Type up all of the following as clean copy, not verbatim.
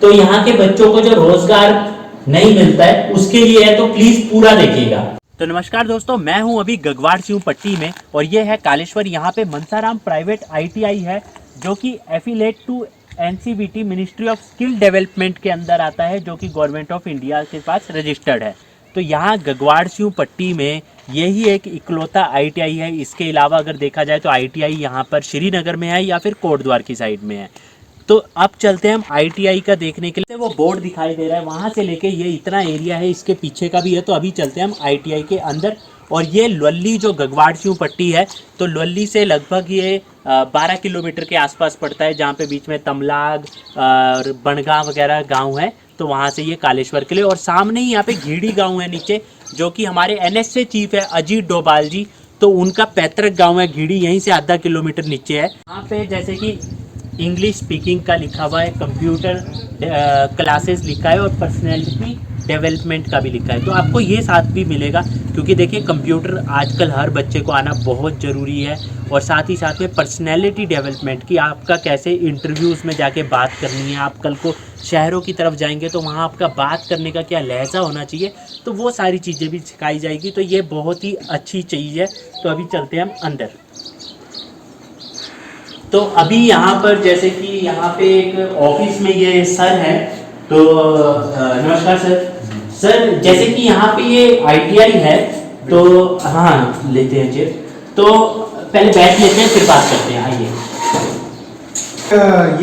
तो यहाँ के बच्चों को जो रोजगार नहीं मिलता है उसके लिए है, तो प्लीज पूरा देखिएगा। तो नमस्कार दोस्तों, मैं हूं अभी गगवाड़ सिंह पट्टी में और ये है कालेश्वर। यहाँ पे मनसाराम प्राइवेट ITI है जो कि affiliate to NCVT ministry of skill development के अंदर आता है, जो कि गवर्नमेंट ऑफ इंडिया के पास रजिस्टर्ड है। तो यहाँ गगवाड़ सिंह पट्टी में यही एक इकलौता ITI है। इसके अलावा अगर देखा जाए तो ITI यहाँ पर श्रीनगर में है या फिर कोटद्वार की साइड में है। तो अब चलते हैं हम ITI का देखने के लिए। वो बोर्ड दिखाई दे रहा है, वहाँ से लेके ये इतना एरिया है, इसके पीछे का भी है। तो अभी चलते हैं हम ITI के अंदर। और ये लल्ली जो गगवाड़ सिंह पट्टी है, तो लल्ली से लगभग ये 12 किलोमीटर के आसपास पड़ता है, जहाँ पे बीच में तमलाग और बनगांव वगैरह गांव है। तो वहाँ से ये कालेश्वर के लिए, और सामने ही यहाँ पे घीड़ी गाँव है नीचे, जो कि हमारे NS से चीफ है अजीत डोभाल जी, तो उनका पैतृक गाँव है घीड़ी, यहीं से आधा किलोमीटर नीचे है। यहाँ पे जैसे कि इंग्लिश स्पीकिंग का लिखा हुआ है, कंप्यूटर क्लासेस लिखा है और पर्सनैलिटी डेवलपमेंट का भी लिखा है। तो आपको ये साथ भी मिलेगा, क्योंकि देखिए कंप्यूटर आजकल हर बच्चे को आना बहुत ज़रूरी है। और साथ ही साथ में पर्सनैलिटी डेवलपमेंट की, आपका कैसे इंटरव्यूज़ में जाके बात करनी है, आप कल को शहरों की तरफ जाएंगे तो वहाँ आपका बात करने का क्या लहजा होना चाहिए, तो वो सारी चीज़ें भी सिखाई जाएगी। तो ये बहुत ही अच्छी चीज़ है। तो अभी चलते हैं हम अंदर। तो अभी यहाँ पर जैसे कि यहाँ पे एक ऑफिस में ये सर है, तो नमस्कार सर। सर जैसे कि यहाँ पे ये ITI है, तो हाँ लेते हैं जी, तो पहले बैठ लेते हैं फिर बात करते हैं, आइए।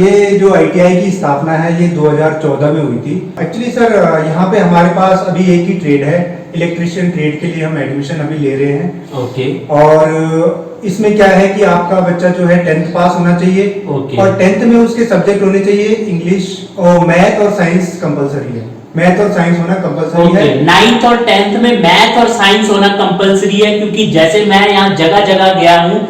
ये जो ITI की स्थापना है ये 2014 में हुई थी। एक्चुअली सर यहाँ पे हमारे पास अभी एक ही ट्रेड है, इलेक्ट्रिशियन ट्रेड के लिए हम एडमिशन अभी ले रहे हैं। ओके। और इसमें क्या है कि आपका बच्चा जो है 10th पास होना चाहिए। ओके। और 10th में उसके सब्जेक्ट होने चाहिए इंग्लिश और मैथ और साइंस कंपलसरी है। मैथ और साइंस होना कंपलसरी है। 9th और 10th में मैथ और साइंस होना कंपलसरी है, क्योंकि जैसे मैं यहाँ जगह जगह गया हूँ,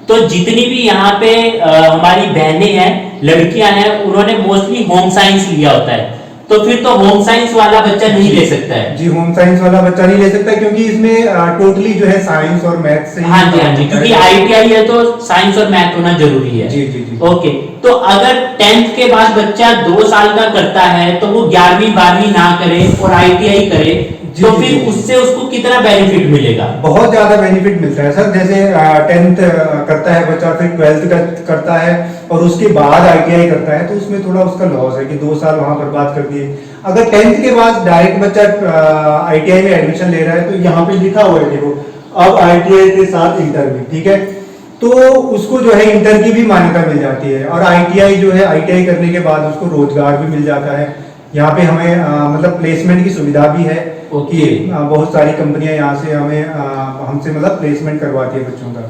तो जितनी भी यहाँ पे हमारी बहनें हैं, लड़कियां हैं, उन्होंने मोस्टली होम साइंस लिया होता है। तो फिर तो होम साइंस वाला बच्चा नहीं ले सकता है। जी, होम साइंस वाला बच्चा नहीं ले सकता, क्योंकि इसमें टोटली जो है साइंस और मैथ से। हाँ जी, क्योंकि ITI है तो साइंस और मैथ होना जरूरी है। जी जी जी। ओके। तो अगर 10th के बाद बच्चा 2 साल का करता है, तो वो 11वीं 12वीं ना करे और ITI करे, तो फिर उससे उसको कितना बेनिफिट मिलेगा? बहुत ज्यादा बेनिफिट मिलता है सर। जैसे 10th करता है बच्चा, फिर 12th करता है और उसके बाद ITI करता है, तो उसमें थोड़ा उसका लॉस है कि 2 साल वहां बर्बाद कर दिए। अगर 10th के बाद डायरेक्ट बच्चा ITI में एडमिशन ले रहा है, तो यहाँ पे लिखा हुआ है देखो, अब ITI के साथ इंटर भी, ठीक है, तो उसको जो है इंटर की भी मान्यता मिल जाती है। और ITI जो है, ITI करने के बाद उसको रोजगार भी मिल जाता है। यहाँ पे हमें मतलब प्लेसमेंट की सुविधा भी है कि बहुत सारी कंपनियां यहाँ से हमसे मतलब प्लेसमेंट करवाती है बच्चों का।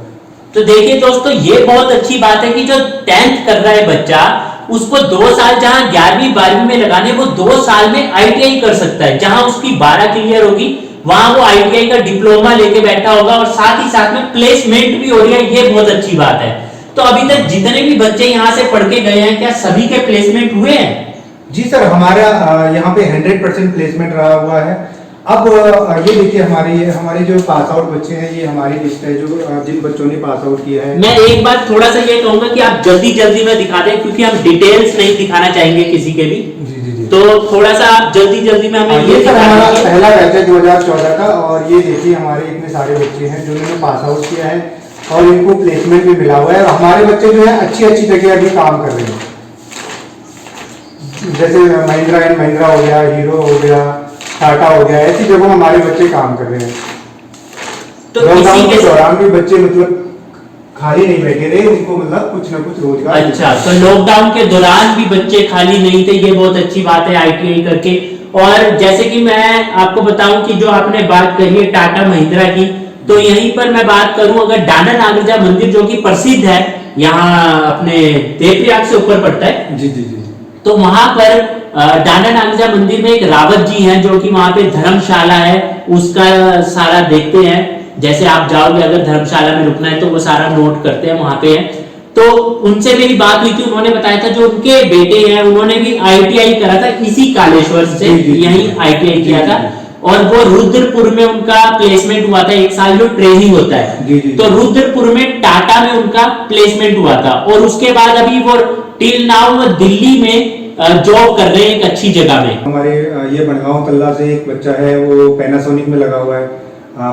तो देखिए दोस्तों, ये बहुत अच्छी बात है कि जो 10th कर रहा है बच्चा, उसको 2 साल जहां 11वीं 12वीं में लगाने, वो 2 साल में ITI कर सकता है। जहां उसकी 12 क्लियर होगी, वहां वो ITI का डिप्लोमा लेके बैठा होगा और साथ ही साथ में प्लेसमेंट भी हो रही है। ये बहुत अच्छी बात है। तो अभी तक जितने भी बच्चे यहाँ से पढ़ के गए हैं, क्या सभी के प्लेसमेंट हुए हैं? जी सर, हमारा यहाँ पे 100% प्लेसमेंट रहा हुआ है। अब ये देखिए, हमारे जो पास आउट बच्चे हैं, ये हमारी लिस्ट है जो जिन बच्चों ने पास आउट किया है। मैं एक बात थोड़ा सा ये कहूंगा कि आप जल्दी में दिखा दें, क्योंकि हम डिटेल्स नहीं दिखाना चाहेंगे किसी के भी। जी जी जी। तो थोड़ा सा आप जल्दी में हमें ये सर हमारा पहला बैच है 2014 का। और ये देखिए हमारे इतने सारे बच्चे हैं जिन्होंने पास आउट किया है और इनको प्लेसमेंट भी मिला हुआ है। और हमारे बच्चे जो है अच्छी जगह अभी काम कर रहे हैं, जैसे महिंद्रा एंड महिंद्रा हो गया, हीरो हो गया, टाटा हो गया, ऐसी जगह हमारे बच्चे काम कर रहे हैं। तो लॉकडाउन के दौरान भी बच्चे मतलब खाली नहीं बैठे रहे, उनको मतलब कुछ ना कुछ रोजगार। अच्छा, तो लॉकडाउन के दौरान भी बच्चे खाली नहीं थे, ये बहुत अच्छी बात है ITI करके। और जैसे कि मैं आपको बताऊं कि जो आपने बात कही है टाटा महिंद्रा की, तो यहीं पर मैं बात करूं, अगर डांडा नागरजा मंदिर जो कि प्रसिद्ध है, यहाँ अपने देवप्रयाग से ऊपर पड़ता है। जी जी जी। तो वहां पर डांडा नागरजा मंदिर में एक रावत जी हैं, जो कि वहां पे धर्मशाला है, उसका सारा देखते हैं। जैसे आप जाओगे, अगर धर्मशाला में रुकना है तो वो सारा नोट करते हैं, वहां पे है। तो उनसे मेरी बात हुई थी, उन्होंने बताया था जो उनके बेटे हैं, उन्होंने भी ITI करा था इसी कालेश्वर से, यही ITI किया था। और वो रुद्रपुर में उनका प्लेसमेंट हुआ था, 1 साल जो ट्रेनिंग होता है। तो रुद्रपुर में टाटा में उनका प्लेसमेंट हुआ था। और उसके बाद अभी वो टिल नाउ दिल्ली में जॉब कर रहे हैं एक अच्छी जगह में। हमारे ये बनगांव तल्ला से एक बच्चा है, वो पैनासोनिक में लगा हुआ है,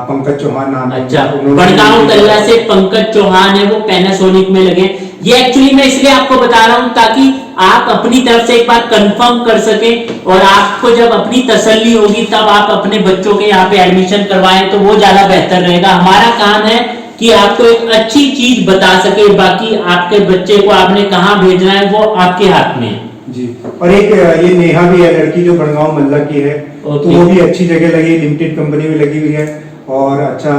पंकज चौहान नाम है। अच्छा, बनगांव तल्ला से पंकज चौहान है, वो पैनासोनिक में लगे। ये एक्चुअली मैं इसलिए आपको बता रहा हूं ताकि आप अपनी तरफ से एक बार कंफर्म कर सकें, और आपको जब अपनी तसल्ली होगी तब आप अपने बच्चों के यहाँ पे एडमिशन करवाएं, तो वो ज्यादा बेहतर रहेगा। हमारा काम है कि आपको एक अच्छी चीज बता सके, बाकी आपके बच्चे को आपने कहाँ भेजना है वो आपके हाथ में है जी। और एक ये नेहा भी है लड़की, जो बनगांव मल्ला की है, तो वो भी अच्छी जगह लगी, लिमिटेड कंपनी में लगी हुई है और अच्छा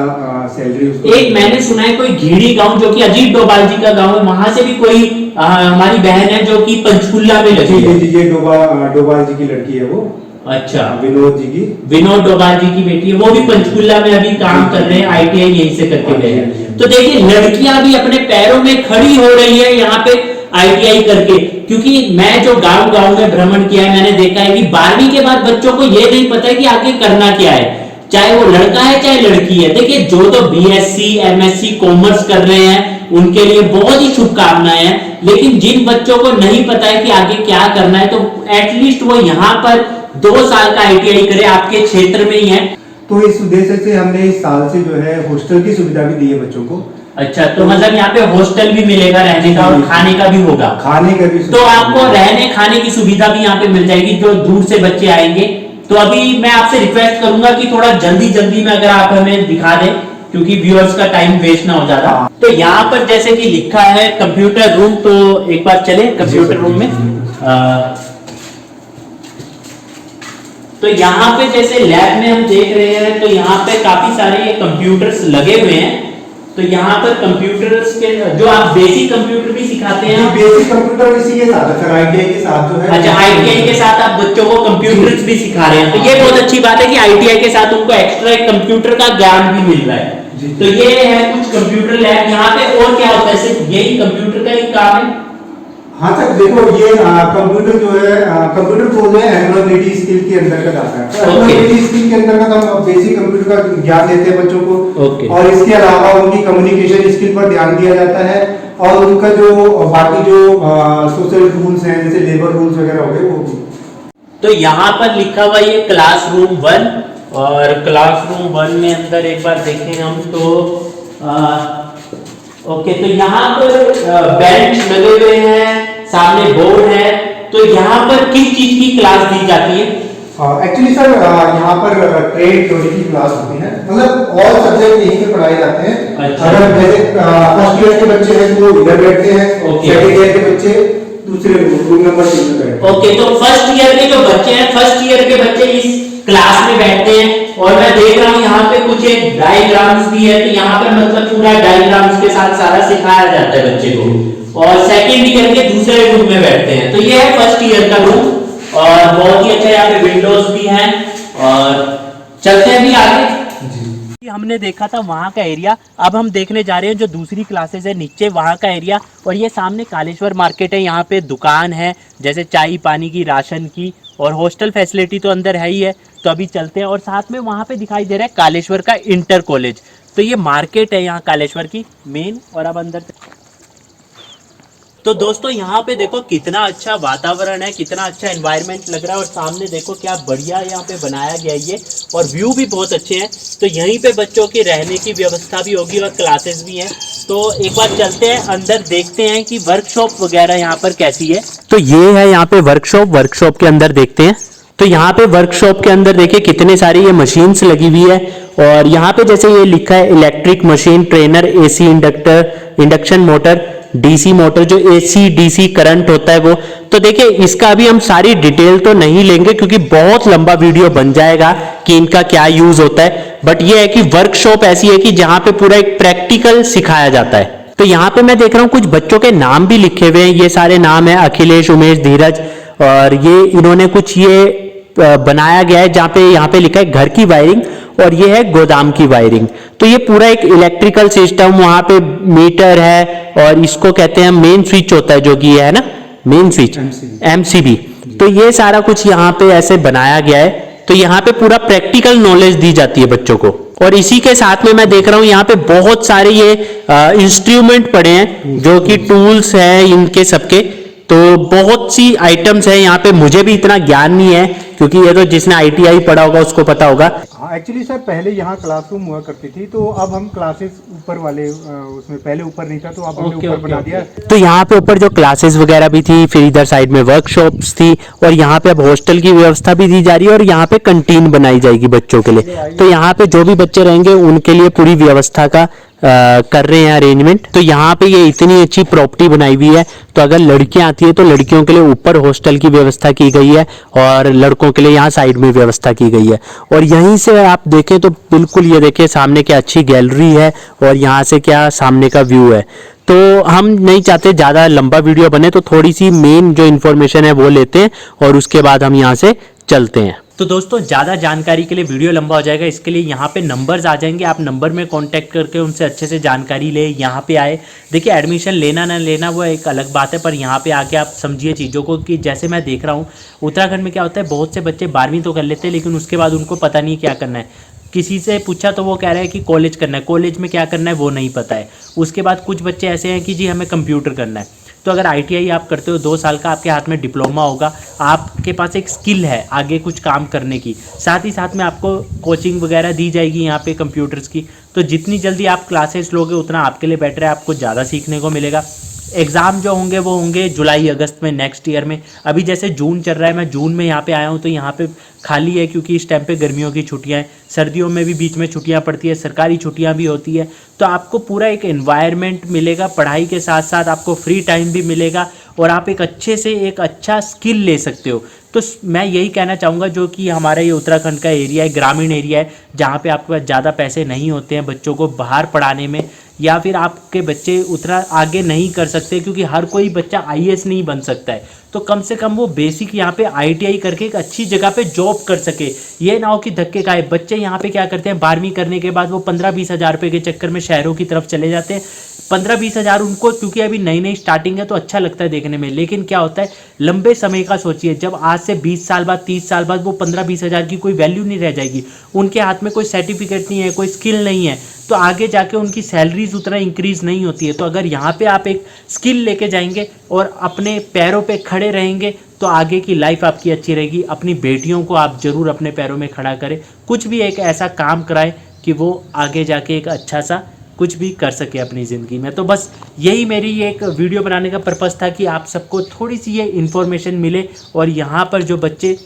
सैलरी उसको। एक मैंने सुना है कोई घीड़ी गांव जो कि अजीत डोभाल जी का गांव है, वहां से भी कोई हमारी बहन है जो कि पंचकुला में लगी है। जी, ये डोभाल जी की लड़की है वो। अच्छा, विनोद जी की, विनोद डोभाल जी की बेटी है, वो भी पंचकुला में अभी काम कर रहे हैं, आईटीआई यहीं से करके गए हैं। तो देखिए लड़कियां भी अपने पैरों में खड़ी हो रही है यहाँ पे आईटीआई करके, क्योंकि मैं जो गांव में भ्रमण किया है मैंने देखा है कि 12वीं के बाद बच्चों को ये नहीं पता है कि आगे करना क्या है, चाहे वो लड़का है चाहे लड़की है। देखिए जो तो बीएससी एमएससी कॉमर्स कर रहे हैं उनके लिए बहुत ही शुभकामनाएं हैं, लेकिन जिन बच्चों को नहीं पता है कि आगे क्या करना है, तो एटलीस्ट वो यहाँ पर 2 साल का आईटीआई करे, आपके क्षेत्र में ही है। तो इस उद्देश्य से हमने इस साल से जो है हॉस्टल की सुविधा भी दी है बच्चों को। अच्छा, तो मतलब यहाँ पे हॉस्टल भी मिलेगा रहने का और खाने का भी होगा। खाने का भी, तो आपको रहने खाने की सुविधा भी यहाँ पे मिल जाएगी जो दूर से बच्चे आएंगे। तो अभी मैं आपसे रिक्वेस्ट करूंगा कि थोड़ा जल्दी में अगर आप हमें दिखा दें, क्योंकि व्यूअर्स का टाइम वेस्ट ना हो जाता। तो यहाँ पर जैसे कि लिखा है कंप्यूटर रूम, तो एक बार चले कंप्यूटर रूम में। तो यहाँ पे जैसे लैब में हम देख रहे हैं, तो यहाँ पे काफी सारे कंप्यूटर्स लगे हुए हैं। तो यहाँ पर कंप्यूटर्स के जो आप बेसिक कंप्यूटर भी सिखाते हैं, बेसिक कंप्यूटर इसी के साथ है, आईटीआई के साथ जो है। अच्छा, आईटीआई के साथ आप बच्चों को कंप्यूटर्स भी सिखा रहे हैं, तो ये बहुत अच्छी बात है कि आईटीआई के साथ उनको एक्स्ट्रा एक कंप्यूटर का ज्ञान भी मिल रहा है। तो ये है कुछ कंप्यूटर लैब। यहाँ पे और क्या होता है, सिर्फ यही कंप्यूटर का ही काम है? हाँ सर, देखो ये कंप्यूटर जो है, कंप्यूटर कोर्स है एम्प्लॉयबिलिटी स्किल के अंतर्गत आता है। एम्प्लॉयबिलिटी स्किल के अंतर्गत हम बेसिक कंप्यूटर का ज्ञान देते हैं बच्चों को, और इसके अलावा उनकी कम्युनिकेशन स्किल पर ध्यान दिया जाता है, और उनका जो बाकी जो सोशल रूल्स हैं जैसे लेबर रूल्स वगैरह हो गए वो। तो यहाँ पर लिखा हुआ ये क्लासरूम 1, और क्लासरूम 1 में अंदर एक बार देखें हम तो ओके, तो यहाँ पर बेंच लगे हुए हैं, सामने बोर्ड है। तो यहाँ पर किस चीज की क्लास दी जाती है? एक्चुअली सर यहाँ पर ट्रेड थ्योरी की क्लास होती है, मतलब ऑल सब्जेक्ट यहीं पे पढ़ाए जाते हैं। अच्छा। अगर जैसे फर्स्ट ईयर के बच्चे हैं तो इधर बैठते हैं, सेकंड ईयर के बच्चे दूसरे रूम नंबर 3 में बैठते हैं। ओके, तो फर्स्ट ईयर के जो बच्चे हैं, फर्स्ट ईयर के बच्चे इस क्लास में बैठते हैं, और मैं देख रहा हूँ यहाँ पे कुछ एक डायग्राम्स भी है, तो यहाँ पे मतलब पूरा डायग्राम्स के साथ सारा सिखाया जाता है बच्चे को। और सेकंड ईयर के दूसरे रूम में बैठते हैं। तो ये है फर्स्ट ईयर का रूम, और बहुत ही अच्छा यहाँ पे विंडोज भी हैं। और चलते हैं भी आगे। हमने देखा था वहाँ का एरिया, अब हम देखने जा रहे हैं जो दूसरी क्लासेस है नीचे वहाँ का एरिया। और ये सामने कालेश्वर मार्केट है, यहाँ पे दुकान है जैसे चाय पानी की, राशन की, और हॉस्टल फैसिलिटी तो अंदर है ही है। तो अभी चलते हैं, और साथ में वहाँ पे दिखाई दे रहा है कालेश्वर का इंटर कॉलेज। तो ये मार्केट है यहाँ कालेश्वर की मेन, और अब अंदर। तो दोस्तों यहाँ पे देखो कितना अच्छा वातावरण है, कितना अच्छा एनवायरनमेंट लग रहा है, और सामने देखो क्या बढ़िया यहाँ पे बनाया गया है ये, और व्यू भी बहुत अच्छे हैं। तो यहीं पे बच्चों की रहने की व्यवस्था भी होगी और क्लासेस भी हैं। तो एक बार चलते हैं अंदर, देखते हैं कि वर्कशॉप वगैरह यहाँ पर कैसी है। तो ये है यहाँ पे वर्कशॉप के अंदर देखते हैं। तो यहाँ पे वर्कशॉप के अंदर देखिए कितने सारी ये मशीन्स लगी हुई है, और यहाँ पे जैसे ये लिखा है electric machine, trainer, AC induction motor, DC motor, जो एसी डीसी करंट होता है वो। तो देखिए इसका अभी हम सारी डिटेल तो नहीं लेंगे क्योंकि बहुत लंबा वीडियो बन जाएगा कि इनका क्या यूज होता है, बट ये है कि वर्कशॉप ऐसी है कि जहां पे पूरा एक प्रैक्टिकल सिखाया जाता है। तो यहाँ पे मैं देख रहा हूँ कुछ बच्चों के नाम भी लिखे हुए हैं, ये सारे नाम है अखिलेश, उमेश, धीरज, और ये इन्होंने कुछ ये बनाया गया है जहाँ पे यहाँ पे लिखा है घर की वायरिंग, और ये है गोदाम की वायरिंग। तो ये पूरा एक इलेक्ट्रिकल सिस्टम, वहां पे मीटर है, और इसको कहते हैं मेन स्विच होता है, जो कि है ना मेन स्विच, एमसीबी। तो ये सारा कुछ यहाँ पे ऐसे बनाया गया है। तो यहाँ पे पूरा प्रैक्टिकल नॉलेज दी जाती है बच्चों को। और इसी के साथ में मैं देख रहा हूँ यहाँ पे बहुत सारे ये इंस्ट्रूमेंट पड़े हैं, जो कि टूल्स हैं इनके सबके। तो बहुत सी आइटम्स है यहाँ पे, मुझे भी इतना ज्ञान नहीं है क्योंकि ये तो जिसने ITI पढ़ा होगा उसको पता होगा। हाँ एक्चुअली सर पहले यहाँ क्लासरूम हुआ करती थी, तो अब हम क्लासेस ऊपर वाले उसमें, पहले ऊपर नहीं था तो अब हमने ऊपर बना दिया। तो यहाँ पे ऊपर जो क्लासेस वगैरह भी थी, फिर इधर साइड में वर्कशॉप्स थी, और यहाँ पे अब हॉस्टल की व्यवस्था भी दी जा रही है, और यहाँ पे कंटीन बनाई जाएगी बच्चों के लिए। तो यहाँ पे जो भी बच्चे रहेंगे उनके लिए पूरी व्यवस्था का कर रहे हैं अरेंजमेंट। तो यहाँ पे ये इतनी अच्छी प्रॉपर्टी बनाई हुई है, तो अगर लड़कियां आती है तो लड़कियों के लिए ऊपर हॉस्टल की व्यवस्था की गई है, और लड़कों के लिए यहाँ साइड में व्यवस्था की गई है। और यहीं से आप देखें तो बिल्कुल ये देखिए सामने क्या अच्छी गैलरी है, और यहाँ से क्या सामने का व्यू है। तो हम नहीं चाहते ज़्यादा लंबा वीडियो बने, तो थोड़ी सी मेन जो इन्फॉर्मेशन है वो लेते हैं और उसके बाद हम यहाँ से चलते हैं। तो दोस्तों ज़्यादा जानकारी के लिए वीडियो लंबा हो जाएगा, इसके लिए यहाँ पे नंबर्स आ जाएंगे, आप नंबर में कांटेक्ट करके उनसे अच्छे से जानकारी ले, यहाँ पे आए। देखिए एडमिशन लेना ना लेना वो एक अलग बात है, पर यहाँ पे आके आप समझिए चीज़ों को कि जैसे मैं देख रहा हूँ उत्तराखंड में क्या होता है, बहुत से बच्चे 12वीं तो कर लेते हैं लेकिन उसके बाद उनको पता नहीं क्या करना है। किसी से पूछा तो वो कह रहा है कि कॉलेज करना है, कॉलेज में क्या करना है वो नहीं पता है। उसके बाद कुछ बच्चे ऐसे हैं कि जी हमें कंप्यूटर करना है। तो अगर ITI आप करते हो 2 साल का, आपके हाथ में डिप्लोमा होगा, आपके पास एक स्किल है आगे कुछ काम करने की, साथ ही साथ में आपको कोचिंग वगैरह दी जाएगी यहाँ पे कंप्यूटर्स की। तो जितनी जल्दी आप क्लासेस लोगे उतना आपके लिए बेटर है, आपको ज़्यादा सीखने को मिलेगा। एग्ज़ाम जो होंगे वो होंगे जुलाई अगस्त में नेक्स्ट ईयर में। अभी जैसे जून चल रहा है, मैं जून में यहाँ पे आया हूँ तो यहाँ पे खाली है क्योंकि इस टाइम पे गर्मियों की छुट्टियाँ हैं, सर्दियों में भी बीच में छुट्टियाँ पड़ती है, सरकारी छुट्टियाँ भी होती है। तो आपको पूरा एक एनवायरनमेंट मिलेगा, पढ़ाई के साथ साथ आपको फ्री टाइम भी मिलेगा, और आप एक अच्छे से एक अच्छा स्किल ले सकते हो। तो मैं यही कहना चाहूँगा, जो कि हमारा ये उत्तराखंड का एरिया है, ग्रामीण एरिया है, जहाँ पे आपके पास ज़्यादा पैसे नहीं होते हैं बच्चों को बाहर पढ़ाने में, या फिर आपके बच्चे उतना आगे नहीं कर सकते क्योंकि हर कोई बच्चा IAS नहीं बन सकता है। तो कम से कम वो बेसिक यहाँ पे ITI करके एक अच्छी जगह पे जॉब कर सके। ये ना हो कि धक्के खाए। बच्चे यहाँ पे क्या करते हैं, 12वीं करने के बाद वो 15-20 हज़ार रुपये के चक्कर में शहरों की तरफ चले जाते हैं। 15-20 हज़ार उनको, क्योंकि अभी नई नई स्टार्टिंग है तो अच्छा लगता है देखने में, लेकिन क्या होता है लंबे समय का सोचिए, जब आज से 20 साल बाद 30 साल बाद वो 15-20 हज़ार की कोई वैल्यू नहीं रह जाएगी, उनके हाथ में कोई सर्टिफिकेट नहीं है, कोई स्किल नहीं है, तो आगे जाके उनकी सैलरीज उतना इंक्रीज नहीं होती है। तो अगर यहाँ पे आप एक स्किल लेके जाएंगे और अपने पैरों पे खड़े रहेंगे तो आगे की लाइफ आपकी अच्छी रहेगी। अपनी बेटियों को आप ज़रूर अपने पैरों में खड़ा करें, कुछ भी एक ऐसा काम कराएं कि वो आगे जाके एक अच्छा सा कुछ भी कर सके अपनी ज़िंदगी में। तो बस यही मेरी एक वीडियो बनाने का पर्पस था कि आप सबको थोड़ी सी ये इन्फॉर्मेशन मिले और यहाँ पर जो बच्चे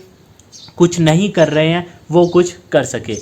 कुछ नहीं कर रहे हैं वो कुछ कर सके।